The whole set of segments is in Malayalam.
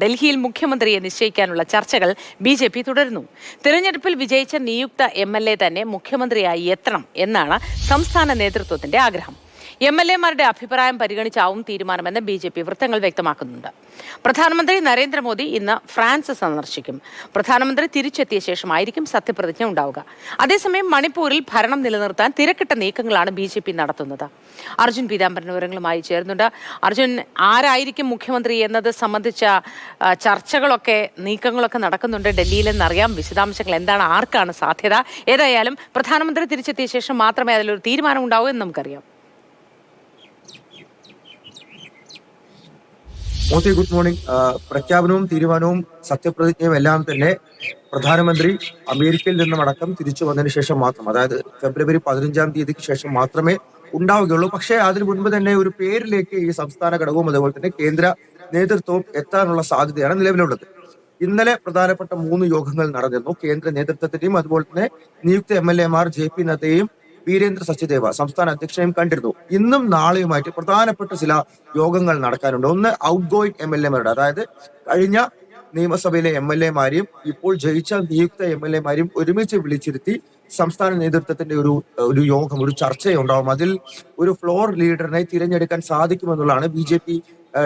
ഡൽഹിയിൽ മുഖ്യമന്ത്രിയെ നിശ്ചയിക്കാനുള്ള ചർച്ചകൾ ബി.ജെ.പി. തുടരുന്നു. തിരഞ്ഞെടുപ്പിൽ വിജയിച്ച നിയുക്ത എം.എൽ.എ. തന്നെ മുഖ്യമന്ത്രിയായി എത്തണം എന്നാണ് സംസ്ഥാന നേതൃത്വത്തിന്റെ ആഗ്രഹം. എം.എൽ.എമാരുടെ അഭിപ്രായം പരിഗണിച്ചാവും തീരുമാനമെന്ന് ബി.ജെ.പി. വൃത്തങ്ങൾ വ്യക്തമാക്കുന്നുണ്ട്. പ്രധാനമന്ത്രി നരേന്ദ്രമോദി ഇന്ന് ഫ്രാൻസ് സന്ദർശിക്കും. പ്രധാനമന്ത്രി തിരിച്ചെത്തിയ ശേഷമായിരിക്കും സത്യപ്രതിജ്ഞ ഉണ്ടാവുക. അതേസമയം മണിപ്പൂരിൽ ഭരണം നിലനിർത്താൻ തിരക്കിട്ട നീക്കങ്ങളാണ് ബി.ജെ.പി. നടത്തുന്നത്. അർജുൻ പീതാംബരൻ വിവരങ്ങളുമായി ചേരുന്നുണ്ട്. അർജുൻ, ആരായിരിക്കും മുഖ്യമന്ത്രി എന്നത് സംബന്ധിച്ച ചർച്ചകളൊക്കെ നീക്കങ്ങളൊക്കെ നടക്കുന്നുണ്ട് ഡൽഹിയിലെന്നറിയാം. വിശദാംശങ്ങൾ എന്താണ്, ആർക്കാണ് സാധ്യത? ഏതായാലും പ്രധാനമന്ത്രി തിരിച്ചെത്തിയ ശേഷം മാത്രമേ അതിലൊരു തീരുമാനം ഉണ്ടാവൂ എന്ന് നമുക്കറിയാം. Good morning. പ്രഖ്യാപനവും തീരുമാനവും സത്യപ്രതിജ്ഞയും എല്ലാം തന്നെ പ്രധാനമന്ത്രി അമേരിക്കയിൽ നിന്നുമടക്കം തിരിച്ചു വന്നതിന് ശേഷം മാത്രം, അതായത് ഫെബ്രുവരി 15-ാം തീയതിക്ക് ശേഷം മാത്രമേ ഉണ്ടാവുകയുള്ളൂ. പക്ഷേ അതിനു മുൻപ് തന്നെ ഒരു പേരിലേക്ക് ഈ സംസ്ഥാന ഘടകവും അതുപോലെ തന്നെ കേന്ദ്ര നേതൃത്വവും എത്താനുള്ള സാധ്യതയാണ് നിലവിലുള്ളത്. ഇന്നലെ പ്രധാനപ്പെട്ട 3 യോഗങ്ങൾ നടന്നിരുന്നു. കേന്ദ്ര നേതൃത്വത്തിന്റെയും അതുപോലെ തന്നെ നിയുക്ത എം.എൽ.എമാർ ജെ.പി. നദ്ദയും വീരേന്ദ്ര സച്ദേവ സംസ്ഥാന അധ്യക്ഷനെയും കണ്ടിരുന്നു. ഇന്നും നാളെയുമായിട്ട് പ്രധാനപ്പെട്ട ചില യോഗങ്ങൾ നടക്കാനുണ്ട്. ഒന്ന് ഔട്ട് ഗോയിങ് എം.എൽ.എമാരുടെ, അതായത് കഴിഞ്ഞ നിയമസഭയിലെ എം.എൽ.എമാരെയും ഇപ്പോൾ ജയിച്ച നിയുക്ത എം.എൽ.എമാരെയും ഒരുമിച്ച് വിളിച്ചിരുത്തി സംസ്ഥാന നേതൃത്വത്തിന്റെ ഒരു യോഗം, ഒരു ചർച്ചയുണ്ടാവും. അതിൽ ഒരു ഫ്ലോർ ലീഡറിനെ തിരഞ്ഞെടുക്കാൻ സാധിക്കുമെന്നുള്ളതാണ് ബി.ജെ.പി.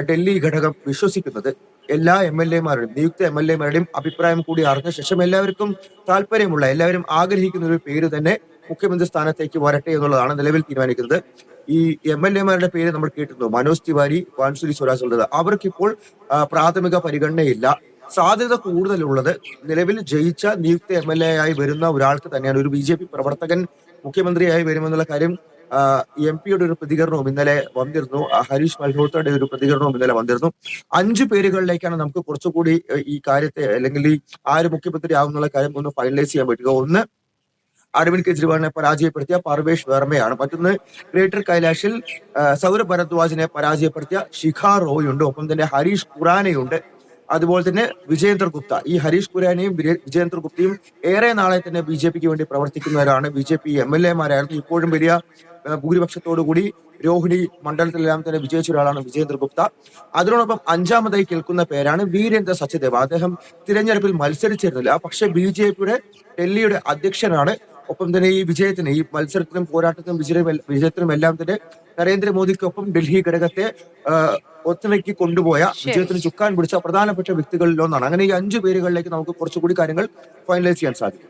ഡൽഹി ഘടകം വിശ്വസിക്കുന്നത്. എല്ലാ എം.എൽ.എമാരുടെയും നിയുക്ത എം.എൽ.എമാരുടെയും അഭിപ്രായം കൂടി അറിഞ്ഞ ശേഷം എല്ലാവർക്കും താല്പര്യമുള്ള, എല്ലാവരും ആഗ്രഹിക്കുന്ന ഒരു പേര് തന്നെ മുഖ്യമന്ത്രി സ്ഥാനത്തേക്ക് വരട്ടെ എന്നുള്ളതാണ് നിലവിൽ തീരുമാനിക്കുന്നത്. ഈ എം.എൽ.എമാരുടെ പേര് നമ്മൾ കേട്ടിരുന്നു. മനോജ് തിവാരി, വാൻസുരി സ്വരാജ് ഉള്ളത്. അവർക്കിപ്പോൾ പ്രാഥമിക പരിഗണനയില്ല. സാധ്യത കൂടുതലുള്ളത് നിലവിൽ ജയിച്ച നിയുക്ത എം.എൽ.എ. ആയി വരുന്ന ഒരാൾക്ക് തന്നെയാണ്. ഒരു ബി.ജെ.പി. പ്രവർത്തകൻ മുഖ്യമന്ത്രിയായി വരുമെന്നുള്ള കാര്യം എം.പിയുടെ ഒരു പ്രതികരണവും ഇന്നലെ വന്നിരുന്നു. ഹരീഷ് മൽഹോത്രയുടെ ഒരു പ്രതികരണവും ഇന്നലെ വന്നിരുന്നു. 5 പേരുകളിലേക്കാണ് നമുക്ക് കുറച്ചുകൂടി ഈ കാര്യത്തെ, അല്ലെങ്കിൽ ഈ ആര് മുഖ്യമന്ത്രി ആവുന്നുള്ള കാര്യം ഒന്ന് ഫൈനലൈസ് ചെയ്യാൻ പറ്റുക. ഒന്ന് അരവിന്ദ് കെജ്രിവാളിനെ പരാജയപ്പെടുത്തിയ പർവേഷ് വർമ്മയാണ്. മറ്റൊന്ന് ഗ്രേറ്റർ കൈലാഷിൽ സൗരഭ് ഭരദ്വാജിനെ പരാജയപ്പെടുത്തിയ ശിഖ റോയ് ഉണ്ട്. ഒപ്പം തന്നെ ഹരീഷ് ഖുറാനയുണ്ട്. അതുപോലെ തന്നെ വിജയേന്ദ്ര ഗുപ്ത. ഈ ഹരീഷ് ഖുറാനയും വിജയേന്ദ്ര ഗുപ്തയും ഏറെ നാളെ തന്നെ ബി.ജെ.പിക്ക് വേണ്ടി പ്രവർത്തിക്കുന്നവരാണ്. ബി.ജെ.പി. എം.എൽ.എമാരായിരുന്നു. ഇപ്പോഴും വലിയ ഭൂരിപക്ഷത്തോടുകൂടി രോഹിണി മണ്ഡലത്തിലെല്ലാം തന്നെ വിജയിച്ച ഒരാളാണ് വിജയേന്ദ്ര ഗുപ്ത. അതിനോടൊപ്പം 5ാമതായി കേൾക്കുന്ന പേരാണ് വീരേന്ദ്ര സച്ദേവ. അദ്ദേഹം തിരഞ്ഞെടുപ്പിൽ മത്സരിച്ചിരുന്നില്ല, പക്ഷേ ബി.ജെ.പിയുടെ ഡൽഹിയുടെ അധ്യക്ഷനാണ്. ഒപ്പം തന്നെ ഈ വിജയത്തിന്, ഈ മത്സരത്തിനും പോരാട്ടത്തിനും വിജയത്തിനും എല്ലാം തന്നെ നരേന്ദ്രമോദിക്കൊപ്പം ഡൽഹി ഘടകത്തെ ഒത്തുവയ്ക്ക് കൊണ്ടുപോയ, വിജയത്തിന് ചുക്കാൻ പിടിച്ച പ്രധാനപ്പെട്ട വ്യക്തികളിൽ ഒന്നാണ്. അങ്ങനെ ഈ 5 പേരുകളിലേക്ക് നമുക്ക് കുറച്ചുകൂടി കാര്യങ്ങൾ ഫൈനലൈസ് ചെയ്യാൻ സാധിക്കും.